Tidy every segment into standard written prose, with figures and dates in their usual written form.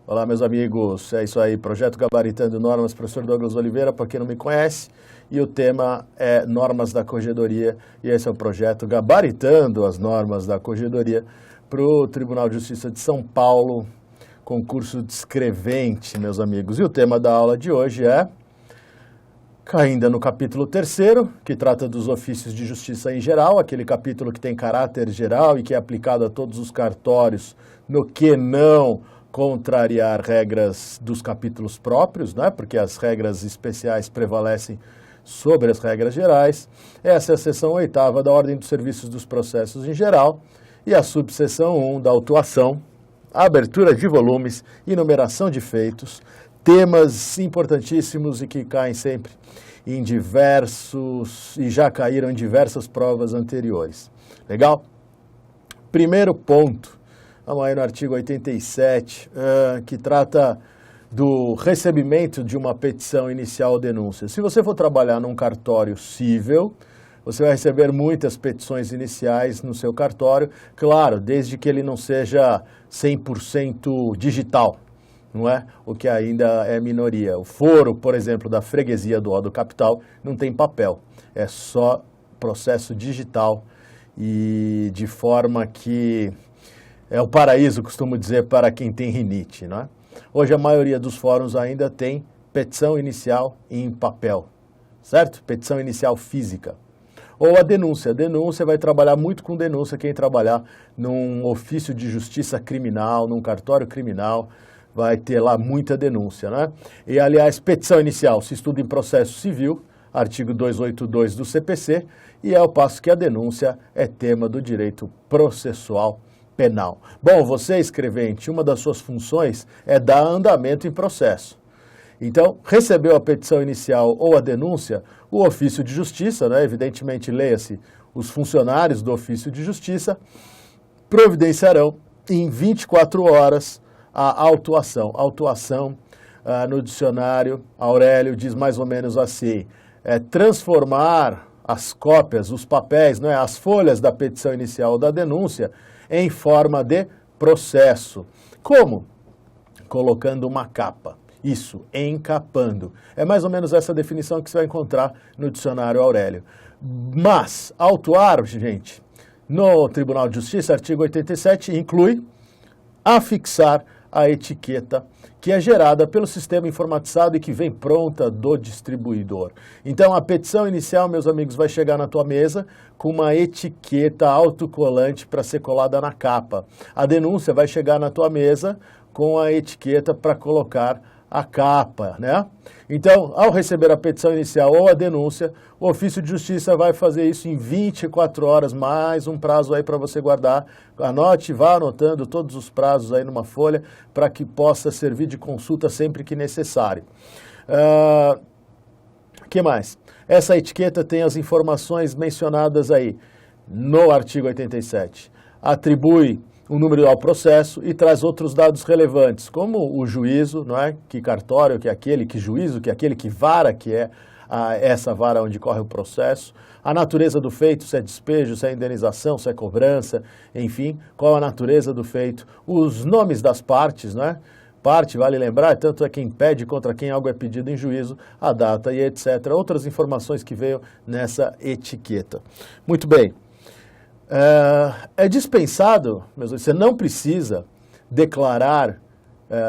Olá, meus amigos, é isso aí, Projeto Gabaritando Normas, professor Douglas Oliveira, para quem não me conhece, e o tema é Normas da Corregedoria, e esse é o projeto Gabaritando as Normas da Corregedoria para o Tribunal de Justiça de São Paulo, concurso de escrevente, meus amigos. E o tema da aula de hoje é, ainda no capítulo 3º, que trata dos ofícios de justiça em geral, aquele capítulo que tem caráter geral e que é aplicado a todos os cartórios, no que não contrariar regras dos capítulos próprios, né? Porque as regras especiais prevalecem sobre as regras gerais. Essa é a seção 8ª da Ordem dos Serviços dos Processos em geral e a subseção 1 da autuação, abertura de volumes e numeração de feitos, temas importantíssimos e que caem sempre em diversos, e já caíram em diversas provas anteriores. Legal? Primeiro ponto, vamos aí no artigo 87, que trata do recebimento de uma petição inicial ou denúncia. Se você for trabalhar num cartório cível, você vai receber muitas petições iniciais no seu cartório, claro, desde que ele não seja 100% digital, não é? O que ainda é minoria. O foro, por exemplo, da freguesia do Ó do Capital, não tem papel, é só processo digital e de forma que é o paraíso, costumo dizer, para quem tem rinite, não é? Hoje a maioria dos fóruns ainda tem petição inicial em papel, certo? Petição inicial física. Ou a denúncia. A denúncia vai trabalhar muito com denúncia quem trabalhar num ofício de justiça criminal, num cartório criminal, vai ter lá muita denúncia, né? E, aliás, petição inicial se estuda em processo civil, artigo 282 do CPC, e é ao passo que a denúncia é tema do direito processual penal. Bom, você, escrevente, uma das suas funções é dar andamento em processo. Então, recebeu a petição inicial ou a denúncia, o ofício de justiça, né? Evidentemente, leia-se, os funcionários do ofício de justiça providenciarão em 24 horas a autuação. Autuação, no dicionário, Aurélio diz mais ou menos assim, transformar as cópias, os papéis, né, as folhas da petição inicial ou da denúncia em forma de processo. Como? Colocando uma capa. Isso, encapando. É mais ou menos essa definição que você vai encontrar no dicionário Aurélio. Mas, autuar, gente, no Tribunal de Justiça, artigo 87, inclui afixar a etiqueta que é gerada pelo sistema informatizado e que vem pronta do distribuidor. Então, a petição inicial, meus amigos, vai chegar na tua mesa com uma etiqueta autocolante para ser colada na capa. A denúncia vai chegar na tua mesa com a etiqueta para colocar a capa, né? Então, ao receber a petição inicial ou a denúncia, o ofício de justiça vai fazer isso em 24 horas, mais um prazo aí para você guardar. Anote, vá anotando todos os prazos aí numa folha para que possa servir de consulta sempre que necessário. Que mais? Essa etiqueta tem as informações mencionadas aí no artigo 87. Atribui um número ao processo e traz outros dados relevantes, como o juízo, não é? Que cartório, que é aquele, que juízo, que é aquele, que vara, que é essa vara onde corre o processo, a natureza do feito, se é despejo, se é indenização, se é cobrança, enfim, qual a natureza do feito, os nomes das partes, não é? Parte, vale lembrar, tanto é quem pede contra quem algo é pedido em juízo, a data e etc. Outras informações que veio nessa etiqueta. Muito bem. É dispensado, você não precisa declarar,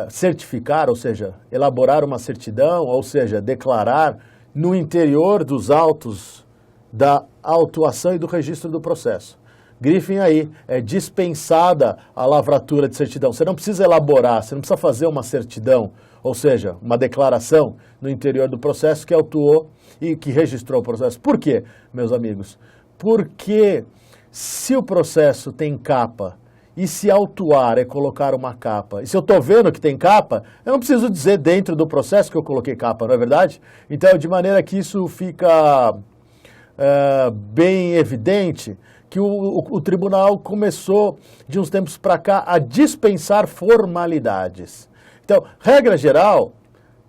certificar, ou seja, elaborar uma certidão, ou seja, declarar no interior dos autos da autuação e do registro do processo. Grifem aí, é dispensada a lavratura de certidão. Você não precisa elaborar, você não precisa fazer uma certidão, ou seja, uma declaração no interior do processo que autuou e que registrou o processo. Por quê, meus amigos? Porque se o processo tem capa e se autuar é colocar uma capa, e se eu estou vendo que tem capa, eu não preciso dizer dentro do processo que eu coloquei capa, não é verdade? Então, de maneira que isso fica bem evidente que o tribunal começou, de uns tempos para cá, a dispensar formalidades. Então, regra geral,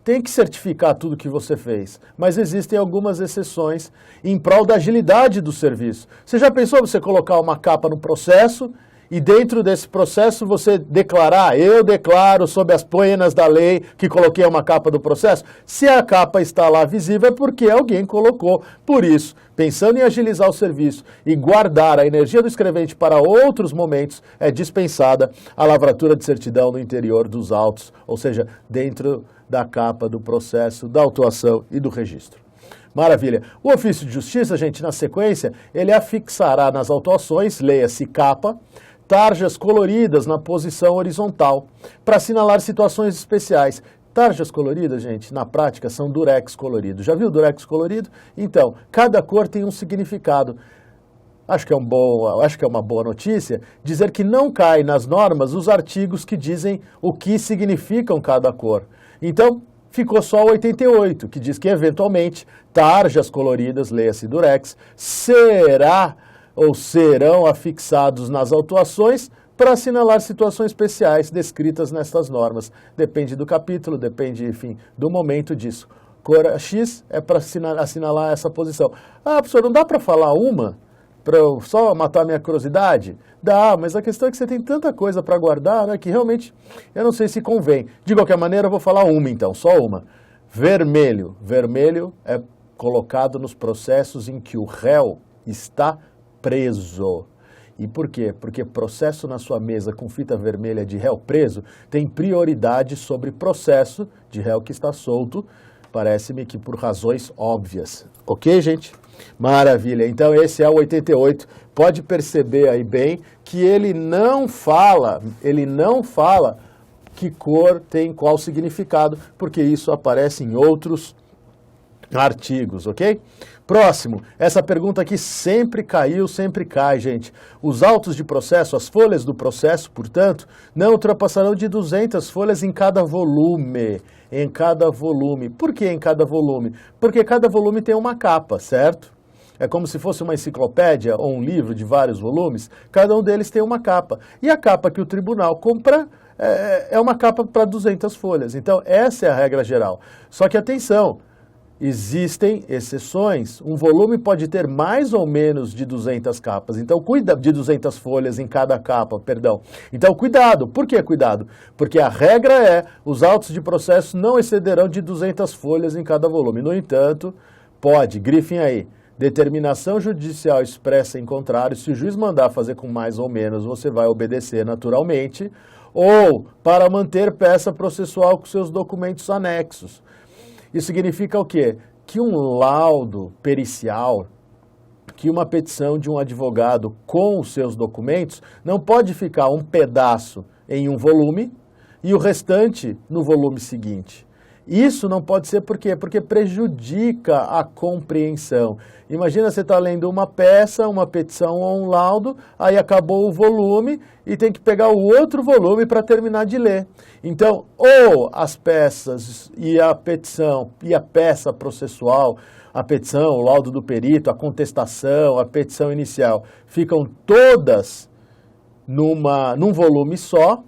tem que certificar tudo que você fez, mas existem algumas exceções em prol da agilidade do serviço. Você já pensou você colocar uma capa no processo e dentro desse processo você declarar, eu declaro sob as penas da lei que coloquei uma capa do processo, se a capa está lá visível é porque alguém colocou. Por isso, pensando em agilizar o serviço e guardar a energia do escrevente para outros momentos, é dispensada a lavratura de certidão no interior dos autos, ou seja, dentro da capa do processo, da autuação e do registro. Maravilha. O ofício de justiça, gente, na sequência, ele afixará nas autuações, leia-se capa, tarjas coloridas na posição horizontal, para assinalar situações especiais. Tarjas coloridas, gente, na prática são durex colorido. Já viu durex colorido? Então, cada cor tem um significado. Acho que é uma boa notícia dizer que não cai nas normas os artigos que dizem o que significam cada cor. Então, ficou só o 88, que diz que, eventualmente, tarjas coloridas, leia-se durex, serão afixados nas autuações para assinalar situações especiais descritas nestas normas. Depende do capítulo, depende, enfim, do momento disso. Cor X é para assinalar essa posição. Ah, professor, não dá para falar uma? Para eu só matar minha curiosidade? Dá, mas a questão é que você tem tanta coisa para guardar, né, que realmente eu não sei se convém. De qualquer maneira, eu vou falar uma então, só uma. Vermelho. Vermelho é colocado nos processos em que o réu está preso. E por quê? Porque processo na sua mesa com fita vermelha de réu preso tem prioridade sobre processo de réu que está solto, parece-me que por razões óbvias. Ok, gente? Maravilha. Então esse é o 88. Pode perceber aí bem que ele não fala que cor tem qual significado, porque isso aparece em outros artigos, ok? Próximo, essa pergunta aqui sempre caiu, sempre cai, gente. Os autos de processo, as folhas do processo, portanto, não ultrapassarão de 200 folhas em cada volume. Em cada volume. Por que em cada volume? Porque cada volume tem uma capa, certo? É como se fosse uma enciclopédia ou um livro de vários volumes, cada um deles tem uma capa. E a capa que o tribunal compra é uma capa para 200 folhas. Então, essa é a regra geral. Só que atenção, existem exceções. Um volume pode ter mais ou menos de 200 capas. Então, cuida de 200 folhas em cada capa, perdão. Então, cuidado. Por que cuidado? Porque a regra é, os autos de processo não excederão de 200 folhas em cada volume. No entanto, pode, grifem aí, determinação judicial expressa em contrário, se o juiz mandar fazer com mais ou menos, você vai obedecer naturalmente, ou para manter peça processual com seus documentos anexos. Isso significa o quê? Que um laudo pericial, que uma petição de um advogado com os seus documentos, não pode ficar um pedaço em um volume e o restante no volume seguinte. Isso não pode ser por quê? Porque prejudica a compreensão. Imagina você está lendo uma peça, uma petição ou um laudo, aí acabou o volume e tem que pegar o outro volume para terminar de ler. Então, ou as peças e a petição e a peça processual, a petição, o laudo do perito, a contestação, a petição inicial, ficam todas num volume só,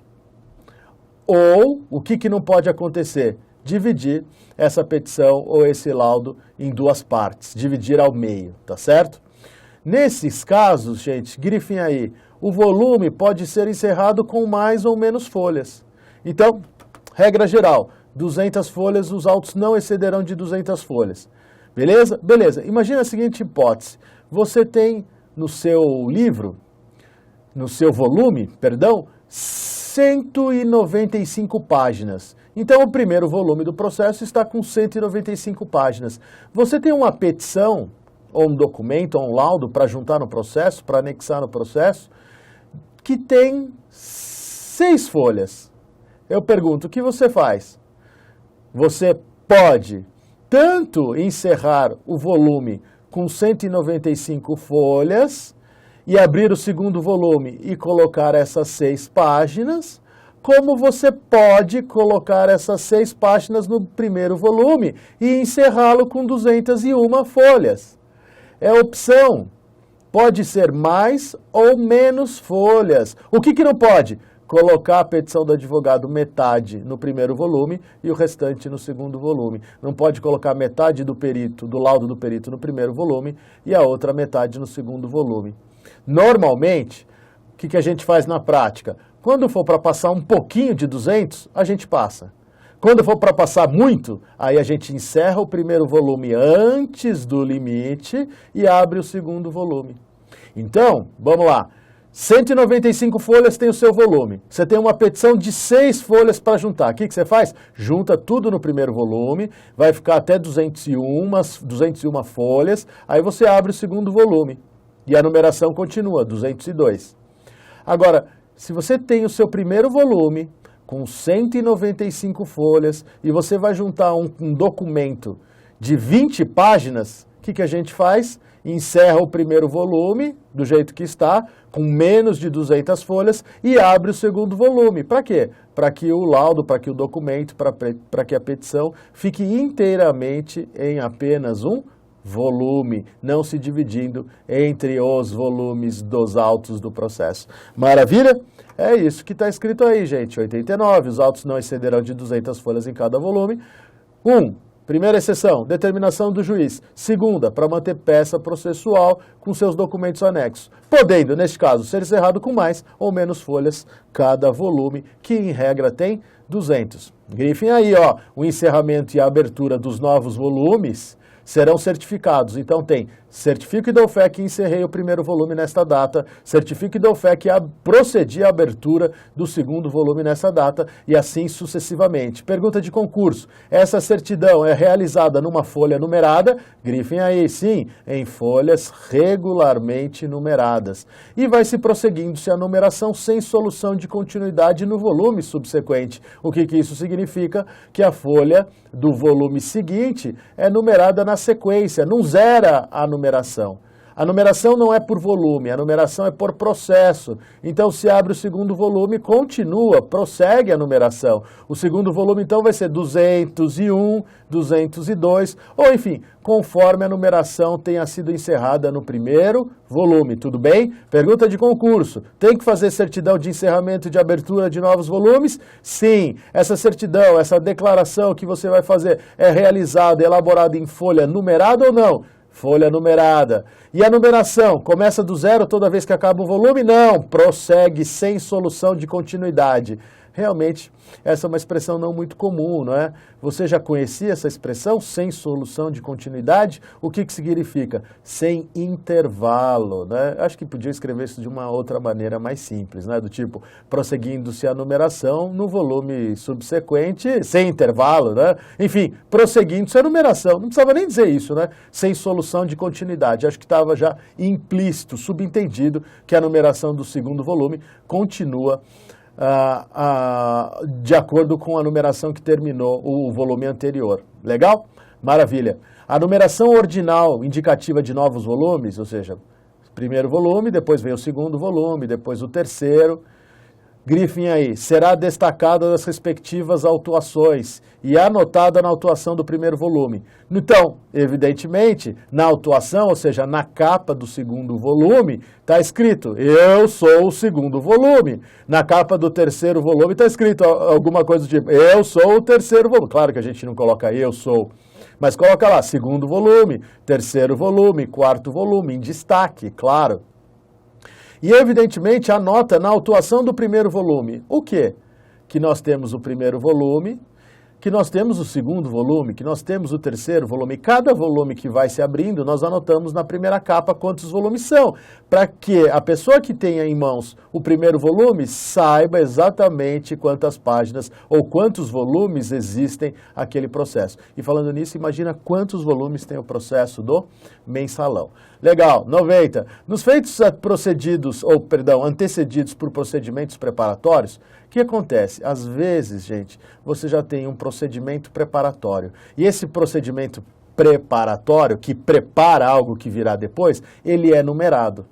ou o que não pode acontecer? Dividir essa petição ou esse laudo em duas partes, dividir ao meio, tá certo? Nesses casos, gente, grifem aí, o volume pode ser encerrado com mais ou menos folhas. Então, regra geral, 200 folhas, os autos não excederão de 200 folhas. Beleza? Beleza. Imagina a seguinte hipótese, você tem no seu livro, no seu volume, perdão, 195 páginas. Então, o primeiro volume do processo está com 195 páginas. Você tem uma petição, ou um documento, ou um laudo para juntar no processo, para anexar no processo, que tem 6 folhas. Eu pergunto, o que você faz? Você pode tanto encerrar o volume com 195 folhas e abrir o segundo volume e colocar essas 6 páginas, como você pode colocar essas 6 páginas no primeiro volume e encerrá-lo com 201 folhas. É opção. Pode ser mais ou menos folhas. O que não pode? Colocar a petição do advogado metade no primeiro volume e o restante no segundo volume. Não pode colocar metade do perito, do laudo do perito no primeiro volume e a outra metade no segundo volume. Normalmente, o que a gente faz na prática? Quando for para passar um pouquinho de 200, a gente passa. Quando for para passar muito, aí a gente encerra o primeiro volume antes do limite e abre o segundo volume. Então, vamos lá. 195 folhas tem o seu volume. Você tem uma petição de 6 folhas para juntar. O que você faz? Junta tudo no primeiro volume, vai ficar até 201 folhas, aí você abre o segundo volume. E a numeração continua, 202. Agora, se você tem o seu primeiro volume com 195 folhas e você vai juntar um documento de 20 páginas, o que a gente faz? Encerra o primeiro volume, do jeito que está, com menos de 200 folhas, e abre o segundo volume. Para quê? Para que o laudo, para que o documento, para que a petição fique inteiramente em apenas um volume, não se dividindo entre os volumes dos autos do processo. Maravilha? É isso que está escrito aí, gente. 89, os autos não excederão de 200 folhas em cada volume. Primeira exceção, determinação do juiz. Segunda, para manter peça processual com seus documentos anexos. Podendo, neste caso, ser encerrado com mais ou menos folhas cada volume, que em regra tem 200. Grifem aí, ó, o encerramento e a abertura dos novos volumes serão certificados. Então tem certifico e dou fé que encerrei o primeiro volume nesta data, certifico e dou fé que procedi à abertura do segundo volume nessa data e assim sucessivamente. Pergunta de concurso, essa certidão é realizada numa folha numerada? Grifem aí, sim, em folhas regularmente numeradas. E vai se prosseguindo-se a numeração sem solução de continuidade no volume subsequente. O que isso significa? Que a folha do volume seguinte é numerada na sequência, não zera a numeração. A numeração não é por volume, a numeração é por processo. Então, se abre o segundo volume, continua, prossegue a numeração. O segundo volume, então, vai ser 201, 202, ou enfim, conforme a numeração tenha sido encerrada no primeiro volume. Tudo bem? Pergunta de concurso. Tem que fazer certidão de encerramento e de abertura de novos volumes? Sim. Essa certidão, essa declaração que você vai fazer é realizada, elaborada em folha numerada ou não? Folha numerada. E a numeração começa do zero toda vez que acaba um volume? Não, prossegue sem solução de continuidade. Realmente, essa é uma expressão não muito comum, não é? Você já conhecia essa expressão, sem solução de continuidade? O que significa? Sem intervalo, né? Acho que podia escrever isso de uma outra maneira mais simples, né? Do tipo, prosseguindo-se a numeração no volume subsequente, sem intervalo, né? Enfim, prosseguindo-se a numeração. Não precisava nem dizer isso, né? Sem solução de continuidade. Acho que estava já implícito, subentendido, que a numeração do segundo volume continua de acordo com a numeração que terminou o volume anterior. Legal? Maravilha. A numeração ordinal indicativa de novos volumes, ou seja, primeiro volume, depois vem o segundo volume, depois o terceiro. Grifem aí, será destacada das respectivas autuações e anotada na autuação do primeiro volume. Então, evidentemente, na autuação, ou seja, na capa do segundo volume, está escrito, eu sou o segundo volume. Na capa do terceiro volume está escrito alguma coisa do tipo, eu sou o terceiro volume. Claro que a gente não coloca eu sou, mas coloca lá, segundo volume, terceiro volume, quarto volume, em destaque, claro. E, evidentemente, anota na autuação do primeiro volume. O quê? Que nós temos o primeiro volume, que nós temos o segundo volume, que nós temos o terceiro volume. Cada volume que vai se abrindo, nós anotamos na primeira capa quantos volumes são, para que a pessoa que tenha em mãos o primeiro volume saiba exatamente quantas páginas ou quantos volumes existem aquele processo. E falando nisso, imagina quantos volumes tem o processo do mensalão. Legal, 90. Nos feitos antecedidos por procedimentos preparatórios, o que acontece? Às vezes, gente, você já tem um procedimento preparatório. E esse procedimento preparatório, que prepara algo que virá depois, ele é numerado.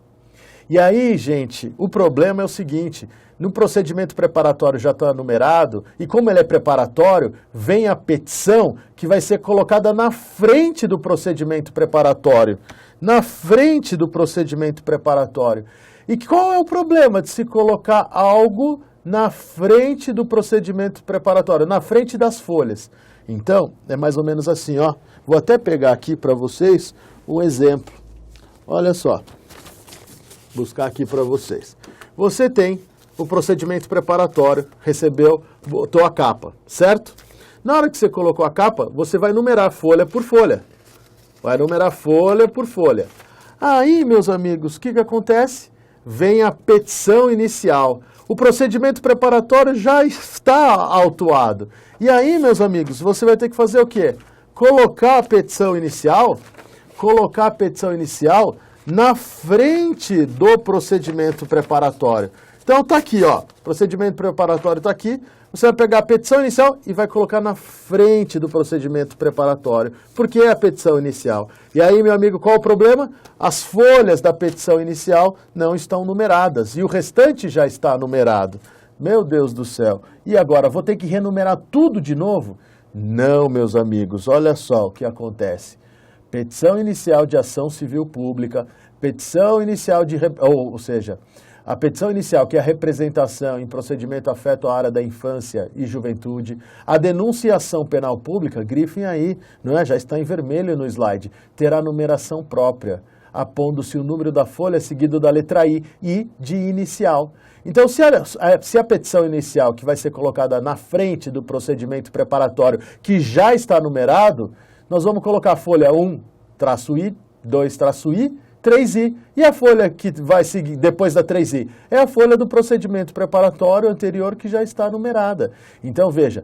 E aí, gente, o problema é o seguinte, no procedimento preparatório já está numerado, e como ele é preparatório, vem a petição que vai ser colocada na frente do procedimento preparatório. Na frente do procedimento preparatório. E qual é o problema de se colocar algo na frente do procedimento preparatório, na frente das folhas? Então, é mais ou menos assim, ó. Vou até pegar aqui para vocês um exemplo. Olha só. buscar aqui para vocês. Você tem o procedimento preparatório, recebeu, botou a capa, certo? Na hora que você colocou a capa, você vai numerar folha por folha. Vai numerar folha por folha. Aí, meus amigos, o que acontece? Vem a petição inicial. O procedimento preparatório já está autuado. E aí, meus amigos, você vai ter que fazer o quê? Colocar a petição inicial na frente do procedimento preparatório. Então tá aqui, ó, procedimento preparatório tá aqui, você vai pegar a petição inicial e vai colocar na frente do procedimento preparatório, porque é a petição inicial. E aí, meu amigo, qual o problema? As folhas da petição inicial não estão numeradas e o restante já está numerado. Meu Deus do céu. E agora, vou ter que renumerar tudo de novo? Não, meus amigos, olha só o que acontece. Petição inicial de ação civil pública, petição inicial de... ou seja, a petição inicial, que é a representação em procedimento afeto à área da infância e juventude, a denunciação penal pública, grifem aí, não é? Já está em vermelho no slide, terá numeração própria, apondo-se o número da folha seguido da letra I e de inicial. Então, se a petição inicial, que vai ser colocada na frente do procedimento preparatório, que já está numerado, nós vamos colocar a folha 1-I, 2-I, 3I. E a folha que vai seguir depois da 3I? É a folha do procedimento preparatório anterior que já está numerada. Então, veja,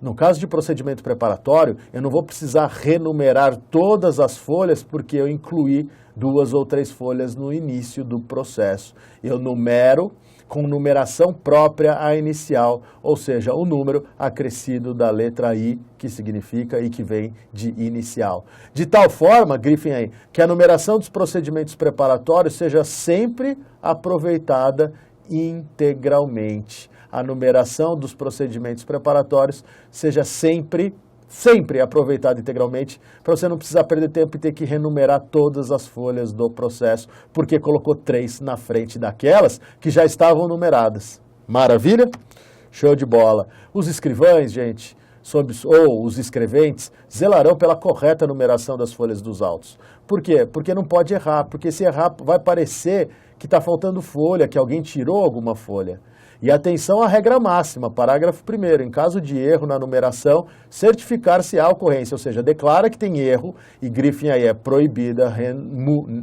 no caso de procedimento preparatório, eu não vou precisar renumerar todas as folhas porque eu incluí 2 ou 3 folhas no início do processo. Eu numero com numeração própria a inicial, ou seja, o número acrescido da letra I, que significa e que vem de inicial. De tal forma, grifem aí, que a numeração dos procedimentos preparatórios seja sempre aproveitada integralmente. A numeração dos procedimentos preparatórios seja sempre aproveitada integralmente, para você não precisar perder tempo e ter que renumerar todas as folhas do processo, porque colocou 3 na frente daquelas que já estavam numeradas. Maravilha? Show de bola. Os escrivães, gente, ou os escreventes, zelarão pela correta numeração das folhas dos autos. Por quê? Porque não pode errar, porque se errar vai parecer que está faltando folha, que alguém tirou alguma folha. E atenção à regra máxima, parágrafo 1º, em caso de erro na numeração, certificar-se a ocorrência, ou seja, declara que tem erro e grifem aí, é proibida,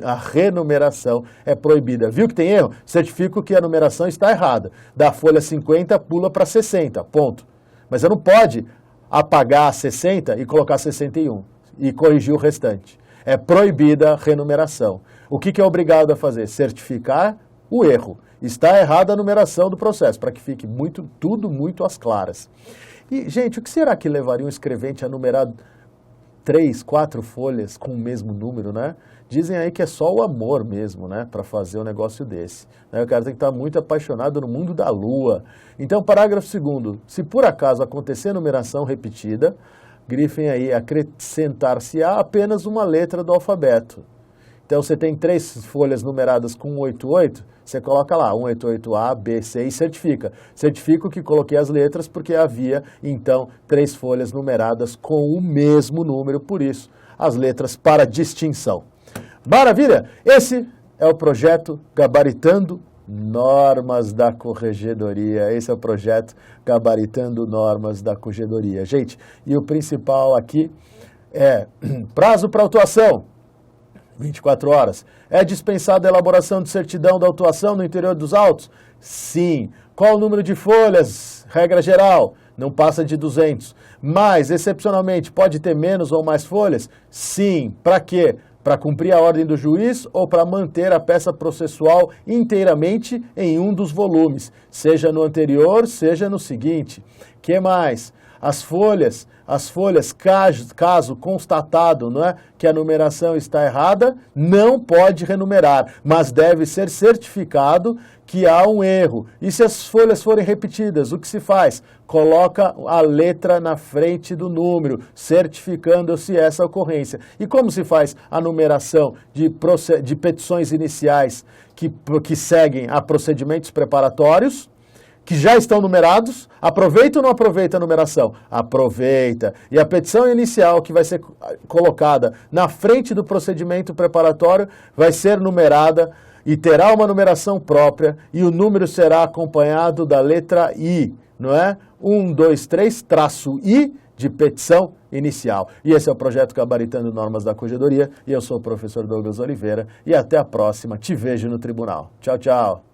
a renumeração é proibida. Viu que tem erro? Certifico que a numeração está errada. Da folha 50 pula para 60, ponto. Mas você não pode apagar 60 e colocar 61 e corrigir o restante. É proibida a renumeração. O que é obrigado a fazer? Certificar o erro. Está errada a numeração do processo, para que fique tudo muito às claras. E, gente, o que será que levaria um escrevente a numerar 3, 4 folhas com o mesmo número, né? Dizem aí que é só o amor mesmo, né, para fazer um negócio desse. O cara tem que estar muito apaixonado no mundo da lua. Então, parágrafo 2º, se por acaso acontecer numeração repetida, grifem aí, acrescentar-se-á apenas uma letra do alfabeto. Então, você tem 3 folhas numeradas com 188, você coloca lá 188A, B, C e certifica. Certifico que coloquei as letras porque havia, então, 3 folhas numeradas com o mesmo número, por isso, as letras para distinção. Maravilha! Esse é o projeto Gabaritando Normas da Corregedoria. Esse é o projeto Gabaritando Normas da Corregedoria. Gente, e o principal aqui é prazo para autuação. 24 horas. É dispensada a elaboração de certidão da autuação no interior dos autos? Sim. Qual o número de folhas? Regra geral, não passa de 200. Mas, excepcionalmente, pode ter menos ou mais folhas? Sim. Para quê? Para cumprir a ordem do juiz ou para manter a peça processual inteiramente em um dos volumes, seja no anterior, seja no seguinte. Que mais? As folhas, caso constatado, não é, que a numeração está errada, não pode renumerar, mas deve ser certificado que há um erro. E se as folhas forem repetidas, o que se faz? Coloca a letra na frente do número, certificando-se essa ocorrência. E como se faz a numeração de petições iniciais que seguem a procedimentos preparatórios? Que já estão numerados, aproveita ou não aproveita a numeração? Aproveita. E a petição inicial que vai ser colocada na frente do procedimento preparatório vai ser numerada e terá uma numeração própria e o número será acompanhado da letra I, não é? 1, 2, 3, traço I de petição inicial. E esse é o projeto Gabaritando Normas da Corregedoria e eu sou o professor Douglas Oliveira e até a próxima. Te vejo no tribunal. Tchau, tchau.